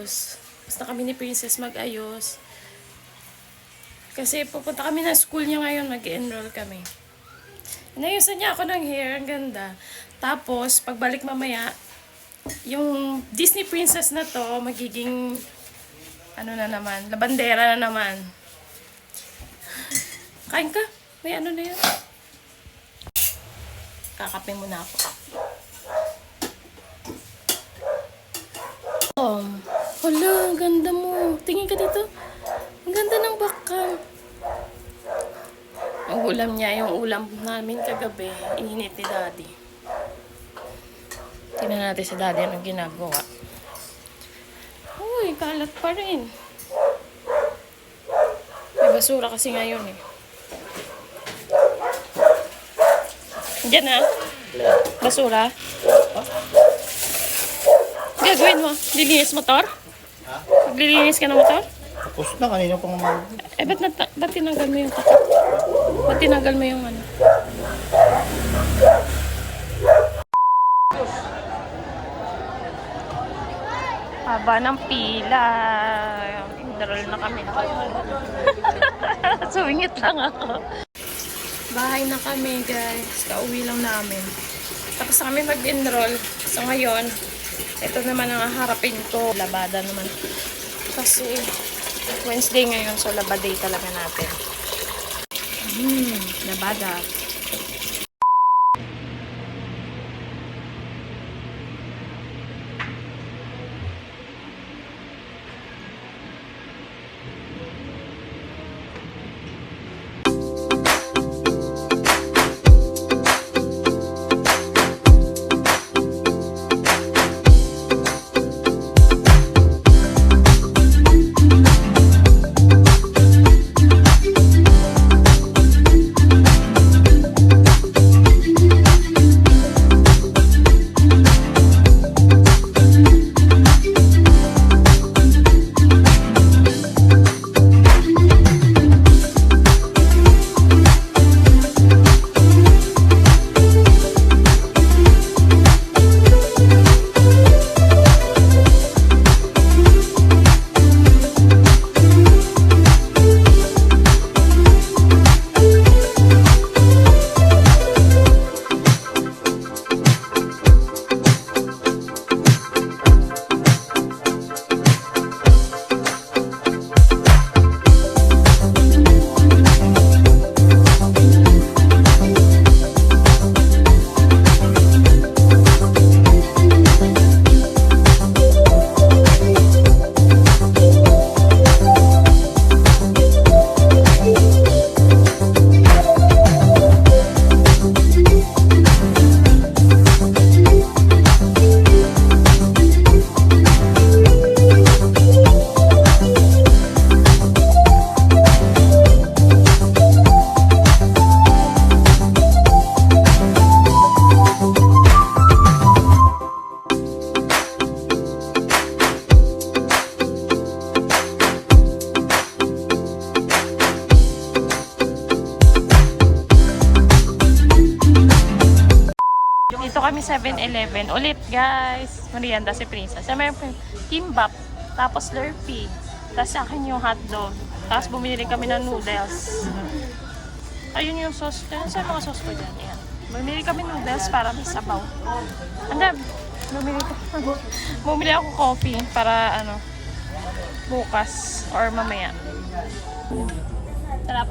mag-ayos. Basta kami ni Princess mag-ayos. Kasi pupunta kami na school niya ngayon, mag-enroll kami. Inayusan niya ako ng hair, ang ganda. Tapos, pagbalik mamaya, yung Disney Princess na to, magiging, ano na naman, labandera na naman. Kain ka? May ano na yun? Kakape muna ako. Hala, ang ganda mo. Tingin ka dito. Ang ganda ng bakang. Ang ulam niya, yung ulam namin kagabi, ininit ni Daddy. Tingnan natin si Daddy anong ginagawa. Uy, kalat pa rin. May basura kasi ngayon eh. Diyan na. Basura. Gagawin mo? Lilinis motor? Ha? Maglilinis ka ng motor? Tapos na, kanina pang Eh, ba't tinanggal mo yung takip? Ba't tinanggal mo yung ano? Haba ng pila. Enroll na kami. Sumingit lang ako. Bahay na kami, guys. Kauwi lang namin. Tapos na kami mag-enroll. So, ngayon, ito naman ang haharapin ko. Labada naman. Kasi, Wednesday ngayon, so labaday talaga natin. Labada. Dito kami 7-Eleven. Ulit, guys. Merienda si Princess. May kimbap. Tapos Slurpee. Tapos sa akin yung hotdog. Tapos bumili kami ng noodles. Ayun yung sauce. Ayun sa mga sauce ko dyan. Ayan. Bumili kami noodles para may sabaw. Anda, bumili ako coffee para ano, bukas or mamaya. Sarap.